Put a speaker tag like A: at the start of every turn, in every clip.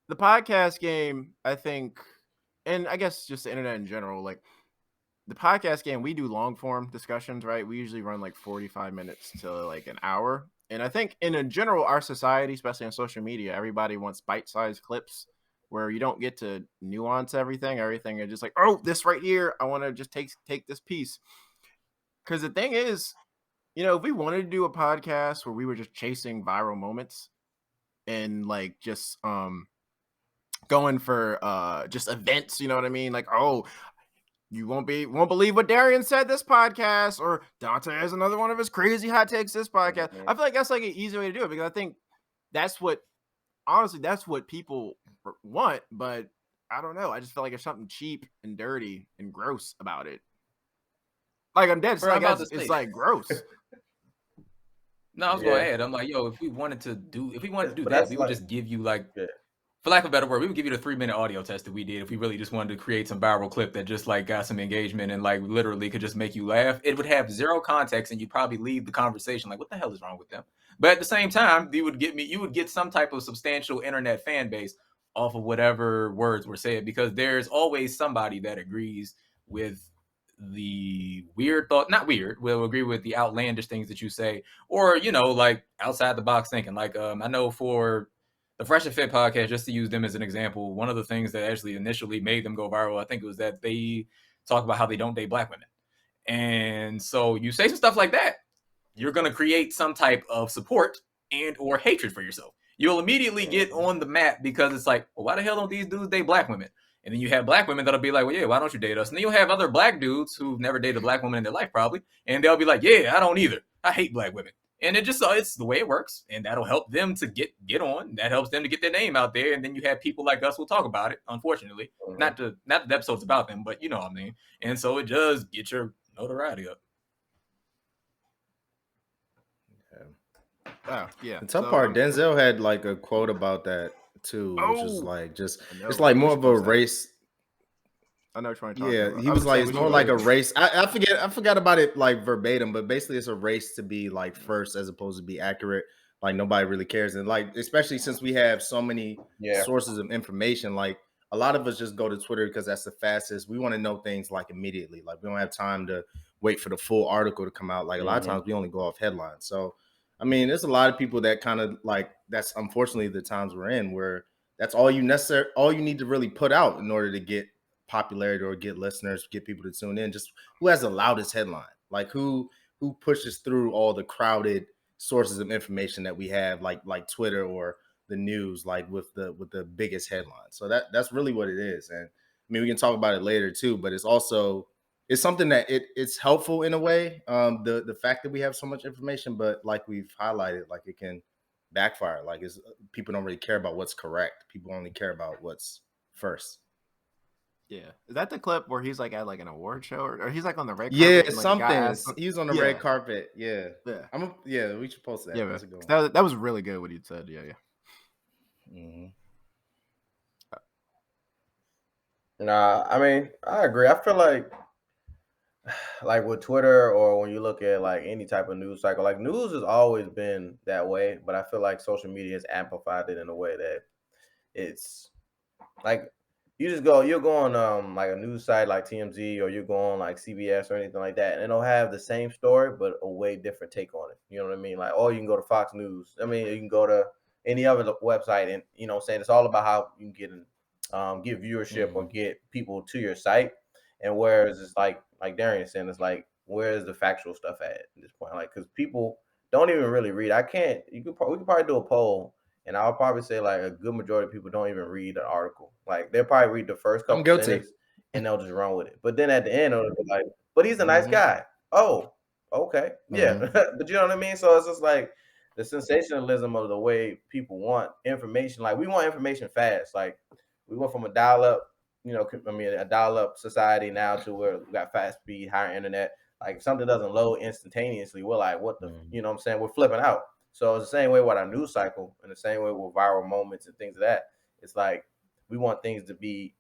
A: the podcast game, I think, and I guess just the internet in general, like the podcast game, we do long form discussions, right? We usually run like 45 minutes to like an hour. And I think in a general, our society, especially on social media, everybody wants bite-sized clips where you don't get to nuance everything. Everything is just like, oh, this right here, I want to just take this piece. Because the thing is, if we wanted to do a podcast where we were just chasing viral moments and like just going for just events, you know what I mean? Like, oh, you won't believe what Darian said this podcast, or Dante has another one of his crazy hot takes this podcast.
B: Mhm.
A: I feel like that's like an easy way to do it, because I think that's what honestly that's what people want. But I don't know. I just feel like there's something cheap and dirty and gross about it. Like I'm dead. It's
C: Bro, I'm
A: like
C: about to
A: it's
C: say.
A: like gross.
C: No, I was gonna
B: Yeah.
C: add. I'm like, yo, if we wanted to do
B: But
C: that,
B: that's
C: we would
B: like,
C: just give you like,
B: yeah.
C: for lack of a better word, we would give you the 3-minute audio test that we did if we really just wanted to create some viral clip that just like got some engagement and like literally could just make you laugh. It would have zero context and you'd probably leave the conversation like, what the hell is wrong with them? But at the same time, you would get some type of substantial internet fan base off of whatever words were said, because there's always somebody that agrees with the weird thought, not weird, will agree with the outlandish things that you say, or like outside the box thinking. Like I know for the Fresh and Fit podcast, just to use them as an example, one of the things that actually initially made them go viral, I think, it was that they talk about how they don't date black women. And so you say some stuff like that, you're going to create some type of support and or hatred for yourself. You'll immediately get on the map, because it's like, well, why the hell don't these dudes date black women? And then you have black women that'll be like, well, yeah, why don't you date us? And then you'll have other black dudes who've never dated a black woman in their life, probably, and they'll be like, yeah, I don't either. I hate black women. And it's the way it works, and that'll help them to get on. That helps them to get their name out there, and then you have people like us who'll talk about it. Unfortunately, not that the episode's about them, but you know what I mean. And so it does get your notoriety up.
A: Oh yeah.
B: The tough part, Denzel had like a quote about that too, which is
A: Oh,
B: like just
A: know.
B: it's like
A: We
B: more
A: should
B: of a
A: post that.
B: race.
A: I know what you're talking
B: Yeah,
A: about.
B: he
A: I
B: was like,
A: saying
B: it's
A: we
B: more
A: should
B: like a
A: post it.
B: race. I forgot about it like verbatim, but basically it's a race to be like first as opposed to be accurate. Like nobody really cares, and like especially since we have so many sources of information, like a lot of us just go to Twitter because that's the fastest. We want to know things like immediately. Like we don't have time to wait for the full article to come out. Like a lot of times we only go off headlines. So I mean, there's a lot of people that kind of like that's unfortunately the times we're in where that's all you need to really put out in order to get popularity or get listeners, get people to tune in. Just who has the loudest headline, like who pushes through all the crowded sources of information that we have, like Twitter or the news, like with the biggest headline. So that's really what it is. And I mean, we can talk about it later too, but it's something that it's helpful in a way. The fact that we have so much information, but like we've highlighted, like it can backfire. Like people don't really care about what's correct. People only care about what's first.
A: Yeah, is that the clip where he's like at like an award show, or he's like on the red carpet?
B: Yeah,
A: And, like,
B: something. He was on the red carpet. Yeah,
A: yeah.
B: We should post that.
A: Yeah,
B: that's a good
A: one. That was really good what he said. Yeah.
B: Mm-hmm.
D: Nah, I mean, I agree. I feel like with Twitter, or when you look at like any type of news cycle, like news has always been that way, but I feel like social media has amplified it in a way that it's like you'll go on like a news site like TMZ, or you go on like CBS or anything like that, and it'll have the same story but a way different take on it. You know what I mean? Like, oh, you can go to Fox News. I mean, you can go to any other website, and saying it's all about how you can get viewership or get people to your site. And whereas it's like Darian saying, it's like, where's the factual stuff at this point? Like, because people don't even really read. We could probably do a poll, and I'll probably say like a good majority of people don't even read an article. Like they'll probably read the first couple sentences and they'll just run with it. But then at the end, it'll be like, but he's a nice guy. Oh, okay. Yeah. But you know what I mean? So it's just like the sensationalism of the way people want information. Like we want information fast. Like we went from a dial-up, a dial-up society now to where we got fast speed, higher internet. Like if something doesn't load instantaneously, we're like, what the, you know what I'm saying? We're flipping out. So it's the same way with our news cycle, and the same way with viral moments and things of that. It's like we want things to be,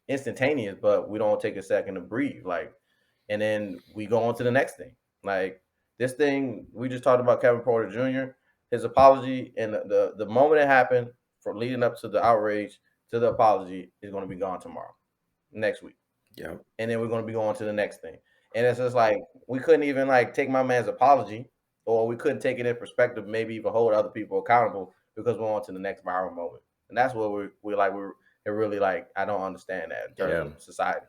D: instantaneous, but we don't take a second to breathe. Like, and then we go on to the next thing. Like this thing we just talked about, Kevin Porter Jr. His apology, and the moment it happened, for leading up to the outrage, to the apology, is going to be gone tomorrow, next week.
B: Yeah.
D: And then we're going to be going to the next thing. And it's just like, we couldn't even like take my man's apology, or we couldn't take it in perspective, maybe even hold other people accountable, because we're on to the next viral moment. And that's what we're really like, I don't understand that in terms of society.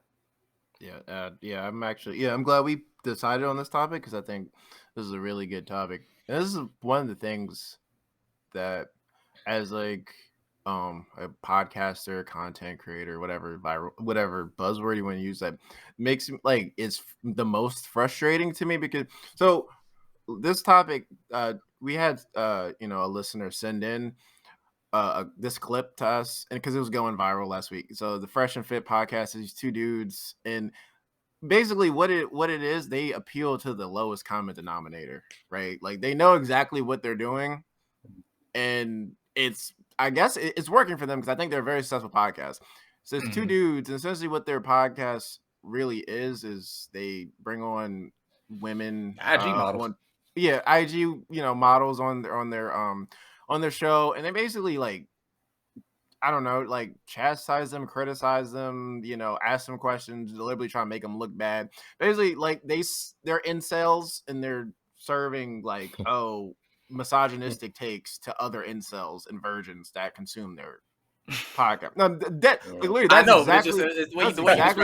A: I'm glad we decided on this topic, because I think this is a really good topic. And this is one of the things that, as like a podcaster, content creator, whatever buzzword you want to use, that makes like it's the most frustrating to me. Because so this topic, we had a listener send in this clip to us, and because it was going viral last week. So the Fresh and Fit podcast is two dudes, and basically what it is, they appeal to the lowest common denominator, right? Like they know exactly what they're doing, and I guess it's working for them, because I think they're a very successful podcast. So it's two dudes, and essentially what their podcast really is they bring on women,
C: IG models.
A: IG models on their show, and they basically like, I don't know, like chastise them, criticize them, ask them questions, deliberately try to make them look bad. Basically, like they're incels, and they're serving like misogynistic takes to other incels and virgins that consume their podcast. No, that's exactly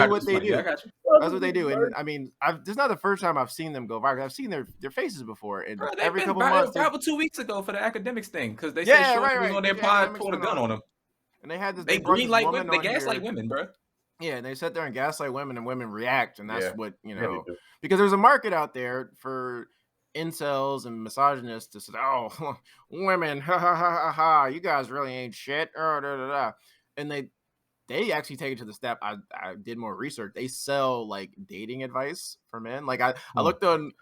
A: what they do. That's what they do. And I mean, this is not the first time I've seen them go viral. I've seen their faces before, and every couple months.
C: About 2 weeks ago for the academics thing, because they said Shorty was on their pod, pulled a gun on them.
A: And they had this.
C: They greenlight women. They gaslight women, bro.
A: Yeah, and they sit there and gaslight women, and women react, and that's what because there's a market out there for incels and misogynists to say, "Oh, women, ha ha ha ha ha, you guys really ain't shit." And they actually take it to the step. I did more research. They sell like dating advice for men. Like I looked on.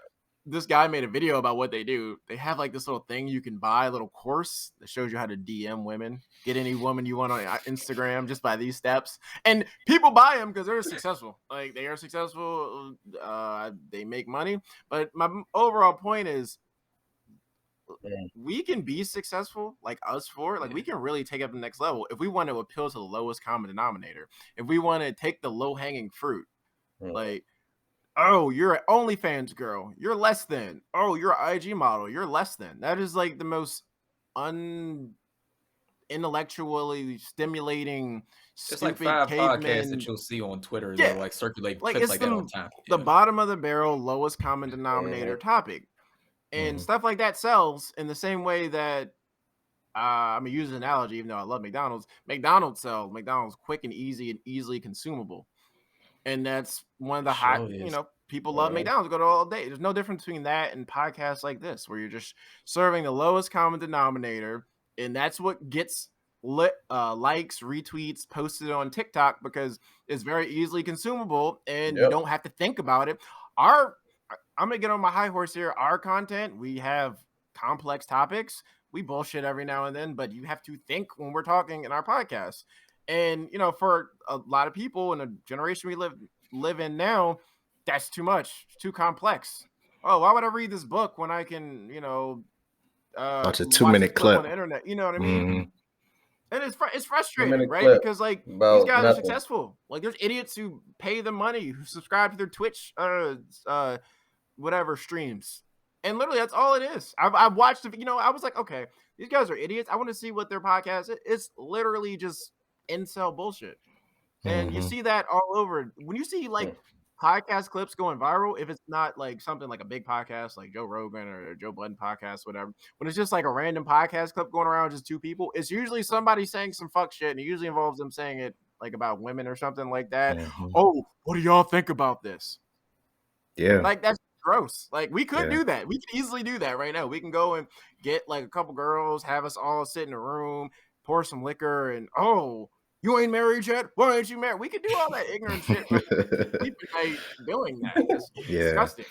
A: This guy made a video about what they do. They have like this little thing you can buy, a little course that shows you how to DM women, get any woman you want on Instagram just by these steps. And people buy them because they're successful. Like they are successful. They make money. But my overall point is, we can be successful, like us four. Like we can really take it up the next level if we want to appeal to the lowest common denominator. If we want to take the low hanging fruit, like, oh, you're an OnlyFans girl, you're less than. Oh, you're an IG model, you're less than. That is like the most intellectually stimulating,
C: it's like 5 podcasts that you'll see on Twitter that like circulate clips like that all the time.
A: The bottom of the barrel, lowest common denominator topic. And stuff like that sells in the same way that I'm gonna use an analogy, even though I love McDonald's. McDonald's sells. McDonald's quick and easy and easily consumable. And that's one of the people love McDonald's, go to all day. There's no difference between that and podcasts like this, where you're just serving the lowest common denominator, and that's what gets likes, retweets, posted on TikTok, because it's very easily consumable, and you don't have to think about it. I'm gonna get on my high horse here. Our content, we have complex topics. We bullshit every now and then, but you have to think when we're talking in our podcast. And for a lot of people in a generation we live in now, that's too much, too complex. Oh, why would I read this book when I can,
B: watch a 2-minute clip
A: on the internet? You know what I mean? And it's frustrating, right? Because like these guys are successful. Like there's idiots who pay the money, who subscribe to their Twitch, whatever streams, and literally that's all it is. I've watched it. I was like, okay, these guys are idiots. I want to see what their podcast is. It's literally just incel bullshit, and you see that all over. When you see like podcast clips going viral, if it's not like something like a big podcast like Joe Rogan or Joe Budden podcast, whatever, when it's just like a random podcast clip going around, just two people, it's usually somebody saying some fuck shit, and it usually involves them saying it like about women or something like that. Oh, what do y'all think about this?
B: Yeah,
A: like that's gross. Like we could do that. We can easily do that right now. We can go and get like a couple girls, have us all sit in a room, pour some liquor, and you ain't married yet? Why ain't you married? We could do all that ignorant shit. People like doing that. It's disgusting.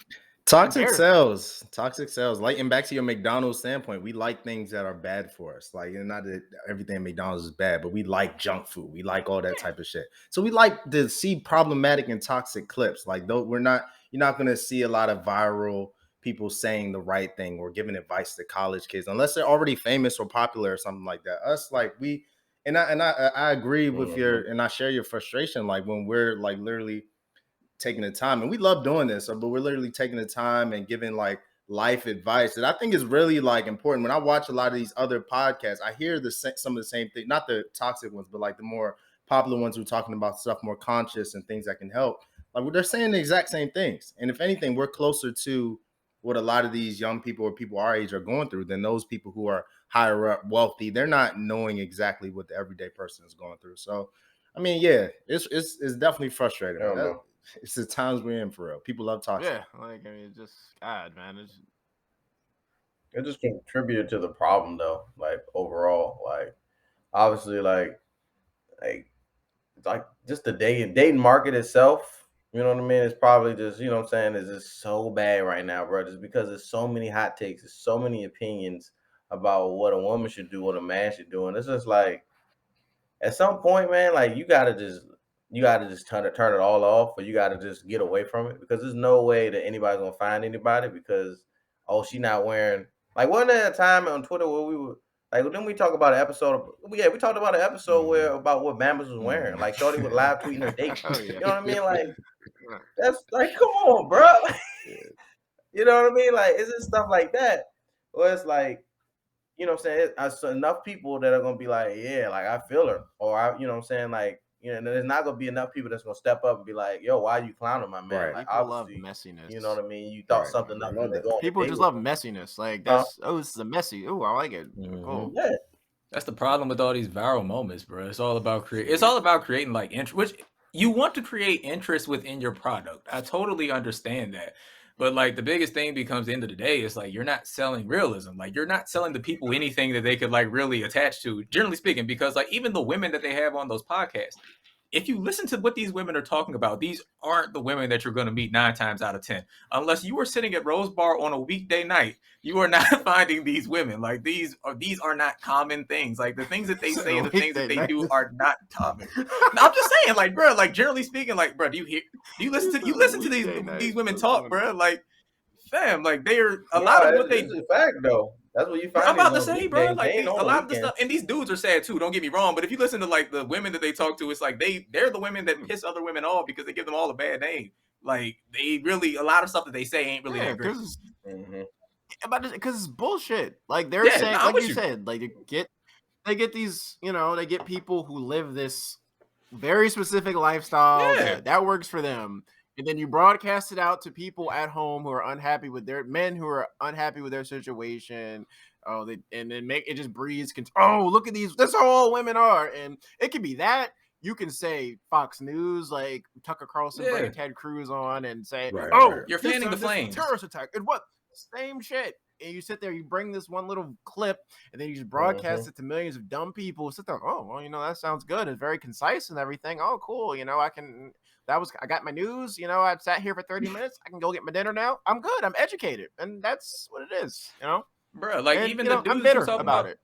B: Toxic sells. Like, and back to your McDonald's standpoint, we like things that are bad for us. Like, and not that everything at McDonald's is bad, but we like junk food. We like all that type of shit. So we like to see problematic and toxic clips. Like, though you're not going to see a lot of viral people saying the right thing or giving advice to college kids unless they're already famous or popular or something like that. Us, like, I agree with your, and I share your frustration. Like when we're like literally taking the time, and we love doing this, but we're literally taking the time and giving like life advice that I think is really like important. When I watch a lot of these other podcasts, I hear some of the same thing, not the toxic ones, but like the more popular ones who are talking about stuff more conscious and things that can help. Like they're saying the exact same things. And if anything, we're closer to what a lot of these young people or people our age are going through than those people who are higher up, wealthy. They're not knowing exactly what the everyday person is going through. So, I mean, yeah, it's definitely frustrating. It's the times we're in, for real. People love talking.
A: Yeah, like, I mean, it's just, God, man.
D: It just contributed to the problem, though. Like, overall, like, obviously, like just the dating market itself, you know what I mean? It's probably just, you know what I'm saying, it's just so bad right now, bro. Just because there's so many hot takes, there's so many opinions about what a woman should do, what a man should do. And it's just like, at some point, man, like you gotta just turn it all off, or you gotta just get away from it, because there's no way that anybody's gonna find anybody because, oh, she not wearing, like, wasn't there a time on Twitter where we were like, didn't we talk about an episode we talked about an episode where about what Bambas was wearing. Like shorty was live tweeting her date. You know what I mean? Like, that's like, come on, bro. Like, you know what I mean? Like, it's just stuff like that. Or it's like, you know what I'm saying? It's enough people that are gonna be like, yeah, like I feel her. Or you know what I'm saying? Like, you know, there's not gonna be enough people that's gonna step up and be like, yo, why are you clowning my man?
B: Right.
D: Like,
A: people love messiness.
D: You know what I mean? You thought something else.
A: People just love messiness. Like, that's this is a messy. Oh, I like it. Cool.
D: Yeah.
C: That's the problem with all these viral moments, bro. It's all about creating like interest, which you want to create interest within your product. I totally understand that. But like the biggest thing becomes the end of the day is like you're not selling realism. Like you're not selling the people anything that they could like really attach to, generally speaking, because like even the women that they have on those podcasts, if you listen to what these women are talking about, these aren't the women that you're going to meet 9 times out of 10. Unless you were sitting at Rose Bar on a weekday night, you are not finding these women. Like these are not common things. Like the things that they say and the things that they do are not common. No, I'm just saying, like, bro, like generally speaking, like, bro, do you listen to these women talk, bro? Like, fam, like they are a lot of what they
D: do. Fact though. That's what you find.
C: I'm about to say, bro. Like a lot of the stuff, and these dudes are sad too. Don't get me wrong, but if you listen to like the women that they talk to, it's like they're the women that piss other women off because they give them all a bad name. Like they really, a lot of stuff that they say ain't really that great.
A: Because it's bullshit. Like they're saying, like you said, like they get these, you know, they get people who live this very specific lifestyle that works for them. And then you broadcast it out to people at home who are unhappy with their men who are unhappy with their situation. And then it just breeds. Oh, look at these. That's how all women are. And it could be that. You can say Fox News, like Tucker Carlson, bring Ted Cruz on and say,
C: you're fanning the flames.
A: Terrorist attack. And what? Same shit. And you sit there, you bring this one little clip, and then you just broadcast it to millions of dumb people. Sit there, oh, well, you know, that sounds good. It's very concise and everything. Oh, cool. You know, I got my news. You know, I've sat here for 30 minutes. I can go get my dinner now. I'm good. I'm educated. And that's what it is, you know?
C: Bro, like, and, even the dudes
A: I'm bitter about it.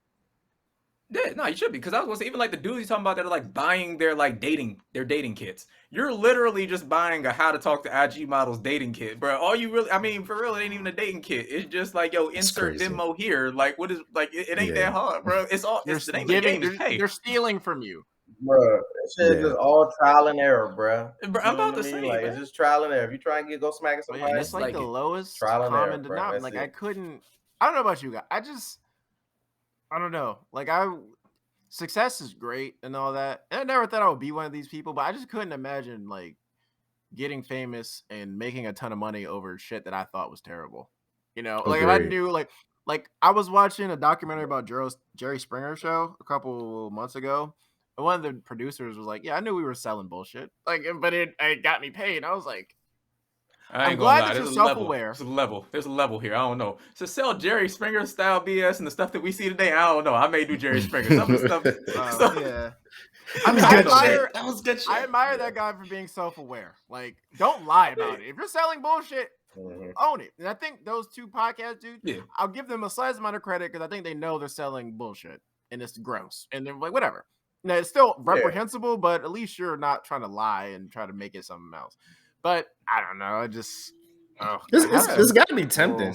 C: Yeah, no, you should be, because I was gonna say, even like the dudes you're talking about that are like buying their dating kits. You're literally just buying a how to talk to IG models dating kit, bro. All you really, I mean, for real, it ain't even a dating kit. It's just like, yo, insert demo here. Like, what is, like, it ain't that hard, bro. It's all, the name of the game is pay.
A: They're stealing from you.
D: Bro, that shit is just all trial and error, bro.
C: I'm about to say,
D: like, it's just trial and error. If you try and go smacking somebody,
A: it's like the lowest common denominator. Like, I don't know about you guys. I don't know. Like, success is great and all that. And I never thought I would be one of these people, but I just couldn't imagine like getting famous and making a ton of money over shit that I thought was terrible. You know, like if I knew like I was watching a documentary about Jerry Springer show a couple months ago. And one of the producers was like, yeah, I knew we were selling bullshit. Like, but it got me paid. I was like, I'm glad that you're self-aware.
C: There's a level here. I don't know. To sell Jerry Springer style BS and the stuff that we see today, I don't know. I may do Jerry Springer. Some of the stuff.
A: Yeah. I mean, that was good shit. I admire that guy for being self-aware. Like, don't lie about it. If you're selling bullshit, own it. And I think those two podcast dudes, I'll give them a slight amount of credit because I think they know they're selling bullshit and it's gross. And they're like, whatever. Now, it's still reprehensible, but at least you're not trying to lie and try to make it something else. But I don't know. Oh,
B: It's got to be tempting.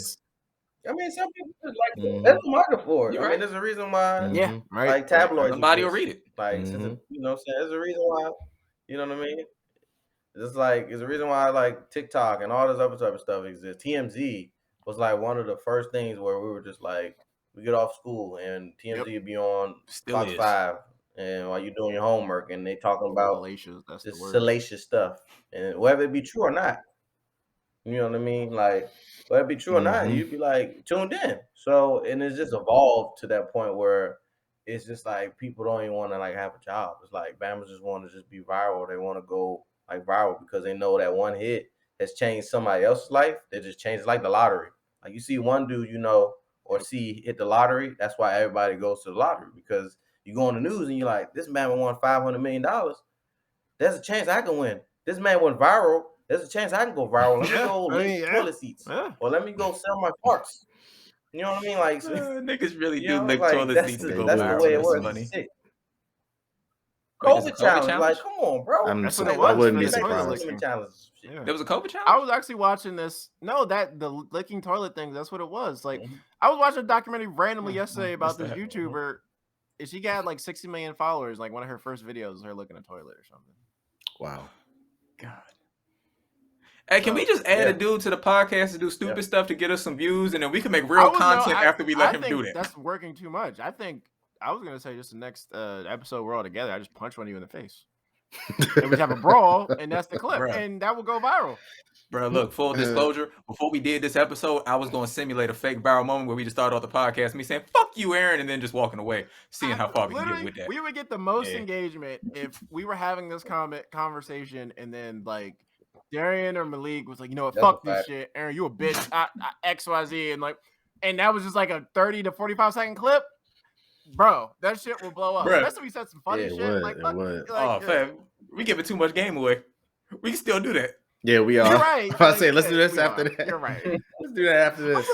D: I mean, some people just like that's the market for it.
C: You're
D: I
C: right.
D: mean, there's a reason why.
A: Yeah, right.
D: Like tabloids.
C: Somebody will read it.
D: Like, since you know what I'm saying? There's a reason why. You know what I mean? It's like there's a reason why like TikTok and all this other type of stuff exists. TMZ was like one of the first things where we were just like, we get off school and TMZ would be on Fox 5, and while you're doing your homework, and they talking about this salacious stuff, and whether it be true or not, you know what I mean? Like whether it be true or not, you'd be like tuned in. So, and it's just evolved to that point where it's just like people don't even want to like have a job. It's like Bama's just want to just be viral. They want to go like viral because they know that one hit has changed somebody else's life. They just changed like the lottery. Like you see one dude, you know, or see hit the lottery. That's why everybody goes to the lottery, because you go on the news and you're like, this man won $500 million. There's a chance I can win. This man went viral. There's a chance I can go viral. Let me go lick toilet seats, or let me go sell my parts. You know what I mean? Like
C: niggas really do lick toilet seats to go
D: viral. That's the way it works. COVID challenge, like, come on, bro.
A: That's what it was.
B: I wouldn't be surprised.
C: There was a COVID challenge?
A: I was actually watching this. No, the licking toilet thing. That's what it was. Like, I was watching a documentary randomly yesterday about this YouTuber. And she got like 60 million followers. Like one of her first videos was her licking a toilet or something.
B: Wow.
C: God. Hey, can we just add a dude to the podcast to do stupid stuff to get us some views, and then we can make real content after we let him do that?
A: That's working too much. I think I was gonna say just the next episode we're all together. I just punch one of you in the face, and we have a brawl, and that's the clip, and that will go viral.
C: Bro, look, full disclosure, before we did this episode, I was going to simulate a fake viral moment where we just started off the podcast, me saying, fuck you, Aaron, and then just walking away, seeing how far we can get with that.
A: We would get the most engagement if we were having this conversation, and then, like, Darian or Malik was like, you know what, fuck this shit. Aaron, you a bitch, XYZ, and that was just like a 30 to 45-second clip. Bro, that shit will blow up. Especially if we said some funny shit.
C: Fam, we giving too much game away. We can still do that.
B: Yeah, we are.
A: You're right.
B: I was saying, let's do this after that.
A: You're right.
B: Let's do that after this.
A: I'm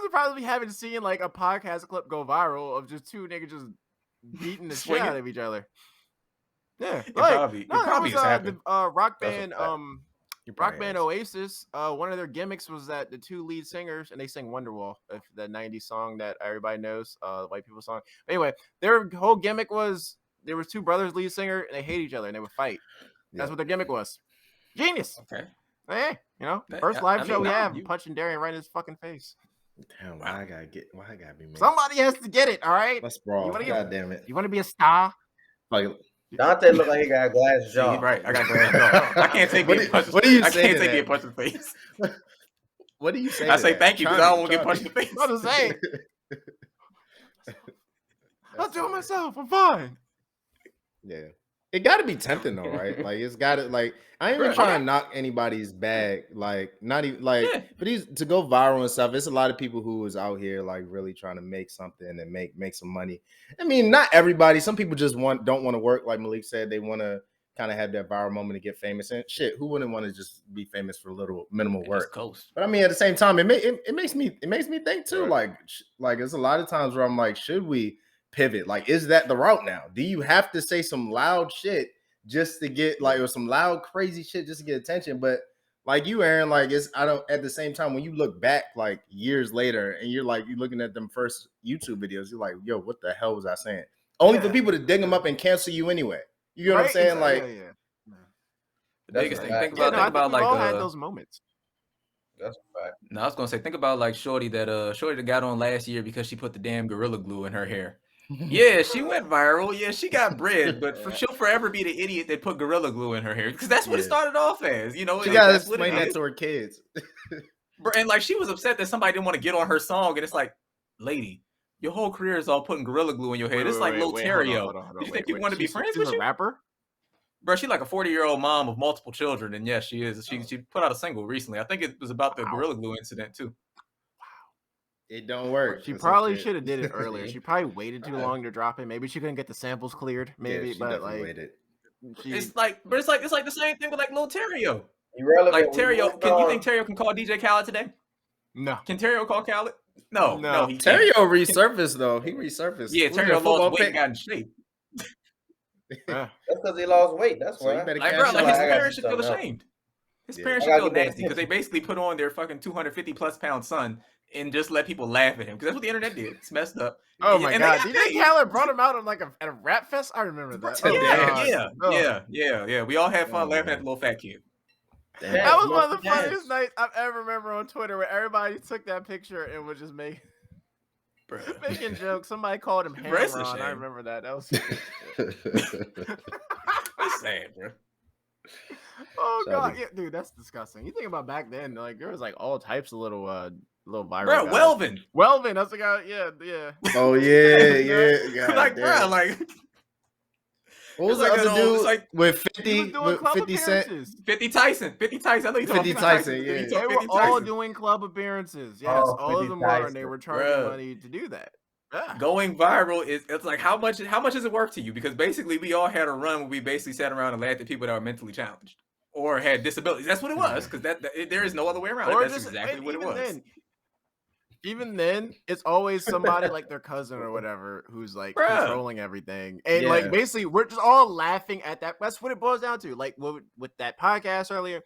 A: surprised we haven't seen like a podcast clip go viral of just two niggas just beating the shit out of each other. Yeah,
C: probably
A: the rock band. Rock band Oasis. One of their gimmicks was that the two lead singers, and they sing Wonderwall, if the '90s song that everybody knows, the white people song. But anyway, their whole gimmick was there was two brothers, lead singer, and they hate each other and they would fight. That's what their gimmick was. Genius.
C: Okay.
A: Hey, first live show we have, punching Darian right in his fucking face.
B: Damn, why I gotta be mad?
A: Somebody has to get it, all right?
B: Let's brawl. God damn it.
A: You want to be a star?
B: Like,
D: Dante look like he got a glass jaw.
C: Right, I got glass jaw. I can't take getting punched.
B: What do you say?
C: I can't take getting punched in the face.
B: What do you say?
C: I say thank you because I don't want to get punched in the face.
A: What to say? I'll do it myself. I'm fine.
B: Yeah. It got to be tempting though, right? Like it's got to like I ain't even trying to knock anybody's bag, like not even like, but to go viral and stuff. It's a lot of people who is out here like really trying to make something and make some money. I mean, not everybody. Some people just don't want to work. Like Malik said, they want to kind of have that viral moment to get famous. And shit, who wouldn't want to just be famous for a little minimal work? But I mean, at the same time, it makes me think too. Like there's a lot of times where I'm like, should we pivot? Like, is that the route now? Do you have to say some loud shit just to get or some loud crazy shit just to get attention? But like you, Aaron, like at the same time when you look back like years later and you're looking at them first YouTube videos, you're like, yo, what the hell was I saying? Only for people to dig them up and cancel you anyway. You know what I'm saying? Like
C: the biggest thing. Think about like
A: had those moments.
D: That's a fact.
C: No, I was gonna say, think about like Shorty that got on last year because she put the damn Gorilla Glue in her hair. Yeah, she went viral. Yeah, she got bread, but she'll forever be the idiot that put Gorilla Glue in her hair because that's what it started off as. You know,
B: she gotta explain that to her kids.
C: And like she was upset that somebody didn't want to get on her song, and it's like, lady, your whole career is all putting Gorilla Glue in your head. It's like Lil Terrio. You think people want to be friends with you?
A: Rapper?
C: Bro, she's like a 40-year-old mom of multiple children, and yes, she is. She put out a single recently. I think it was about the Gorilla Glue incident too.
B: It don't work.
A: She probably should have did it earlier. She probably waited too long to drop it. Maybe she couldn't get the samples cleared. Maybe, but like waited.
C: It's like the same thing with like Lil Terrio. Like Terrio, you think Terrio can call DJ Khaled today?
A: No.
C: Can Terrio call Khaled? No.
B: Terrio resurfaced though. He resurfaced.
C: Yeah, Terrio lost weight and got in shape.
D: That's because he lost weight. That's why.
C: Like, bro, like his parents should feel ashamed. His parents should feel nasty because they basically put on their fucking 250+ pound son and just let people laugh at him because that's what the internet did. It's messed up.
A: Oh my god! DJ Khaled brought him out on like at a rap fest. I remember that.
C: Yeah. We all had fun laughing at the little fat kid.
A: That was one of the funniest nights I've ever remember on Twitter, where everybody took that picture and was just making jokes. Somebody called him Hamron. I remember that. That was
C: that's sad, bro.
A: Oh god, yeah, dude, that's disgusting. You think about back then, like there was like all types of little viral.
C: Bro,
A: guys. Welvin, that's the guy. Yeah.
B: Oh yeah.
C: Like, bro, like.
B: What was the other dude like, with 50 Cent?
C: 50 Tyson. I know you talking
B: 50 Tyson, yeah.
A: They were all doing club appearances. Yes, all of them were, and they were charging money to do that. Yeah.
C: Going viral it's like how much does it work to you? Because basically we all had a run where we basically sat around and laughed at people that were mentally challenged or had disabilities. That's what it was, because there is no other way around. That's exactly what it was.
A: Even then, it's always somebody like their cousin or whatever who's like controlling everything. And like basically we're just all laughing at that. That's what it boils down to. Like with that podcast earlier,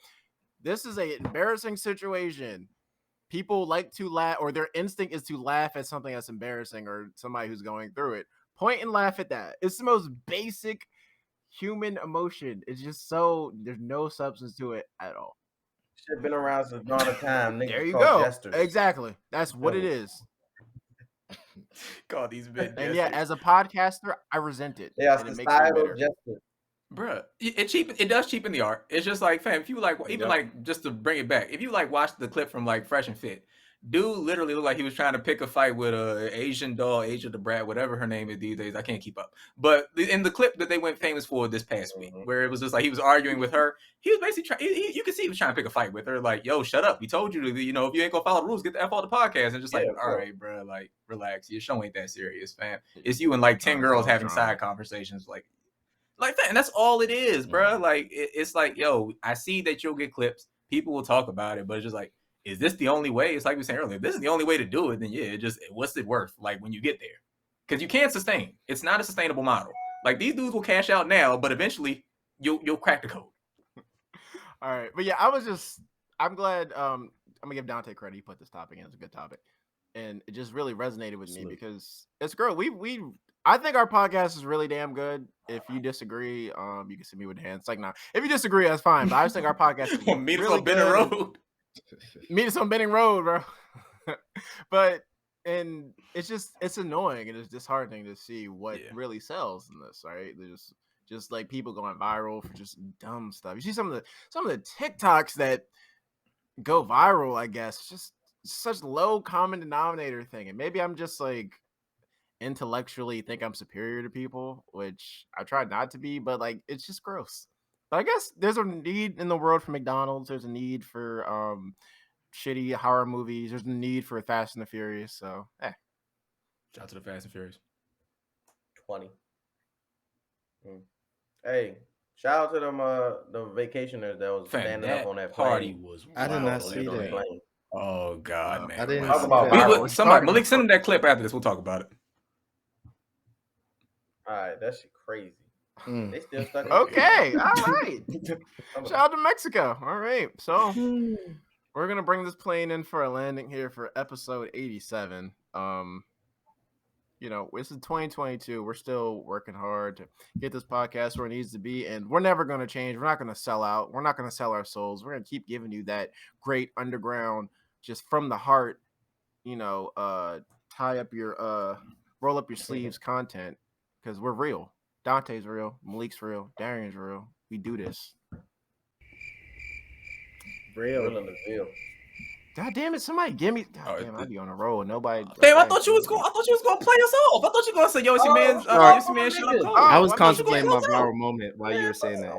A: this is an embarrassing situation. People like to laugh, or their instinct is to laugh at something that's embarrassing or somebody who's going through it. Point and laugh at that. It's the most basic human emotion. It's just there's no substance to it at all.
D: Shit been around since dawn of time.
A: There you go. Jesters. Exactly. That's what it is.
C: Call these men.
A: And yeah, as a podcaster, I resent it.
D: Yeah,
A: and it makes it better.
C: Bruh, it does cheapen the art. It's just like, fam, if you like, even like, just to bring it back, if you like watch the clip from like Fresh and Fit, dude literally looked like he was trying to pick a fight with a Asian doll, Asia the Brat, whatever her name is these days. I can't keep up. But in the clip that they went famous for this past week, where it was just like he was arguing with her, he was basically trying. You could see he was trying to pick a fight with her. Like, yo, shut up. We told you to, if you ain't gonna follow the rules, get the F off the podcast. And just like, all right, bro, like, relax. Your show ain't that serious, fam. It's you and like 10 girls having side conversations, like that, and that's all it is, bro. Like it's like, yo, I see that you'll get clips, people will talk about it, but it's just like, is this the only way? It's like we were saying earlier, if this is the only way to do it, then yeah, what's it worth? Like when you get there, because you can't sustain. It's not a sustainable model. Like these dudes will cash out now, but eventually you'll crack the code.
A: All right, but yeah, I'm glad. I'm gonna give Dante credit. He put this topic in. It's a good topic, and it just really resonated with me because it's girl. I think our podcast is really damn good. If you disagree, you can see me with hands. It's like, nah. If you disagree, that's fine. But I just think our podcast is
C: meet us on Benning Road.
A: Meet us on Benning Road, bro. And it's annoying and it's disheartening to see what really sells in this. Right? There's just like people going viral for just dumb stuff. You see some of the TikToks that go viral. I guess it's just such low common denominator thing, and maybe I'm just like intellectually think I'm superior to people, which I try not to be, but like it's just gross. But I guess there's a need in the world for McDonald's. There's a need for shitty horror movies. There's a need for Fast and the Furious. So
C: shout out to the Fast and Furious
D: 20. Hey, shout out to them the vacationers that was standing up on that
C: party
D: plane.
B: I did not see that.
C: Oh god, man.
B: I didn't
D: talk about
C: somebody Malik, send him that clip after this. We'll talk about it.
D: All right, that shit crazy. They still stuck.
A: Okay, all right. Shout out to Mexico. All right, so we're gonna bring this plane in for a landing here for episode 87. This is 2022. We're still working hard to get this podcast where it needs to be, and we're never gonna change. We're not gonna sell out. We're not gonna sell our souls. We're gonna keep giving you that great underground, just from the heart. Tie up your roll up your sleeves content. Because we're real. Dante's real. Malik's real. Darian's real. We do this.
D: Real in the field.
A: God damn it! Somebody give me. God damn, I'd be on a roll. Nobody.
C: Damn, I thought you was gonna play us off. I thought you were gonna say, "Yo, it's your man's."
B: I was contemplating my viral moment while you were saying that.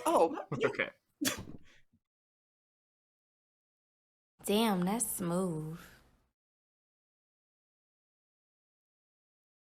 A: Okay.
E: Damn, that's smooth.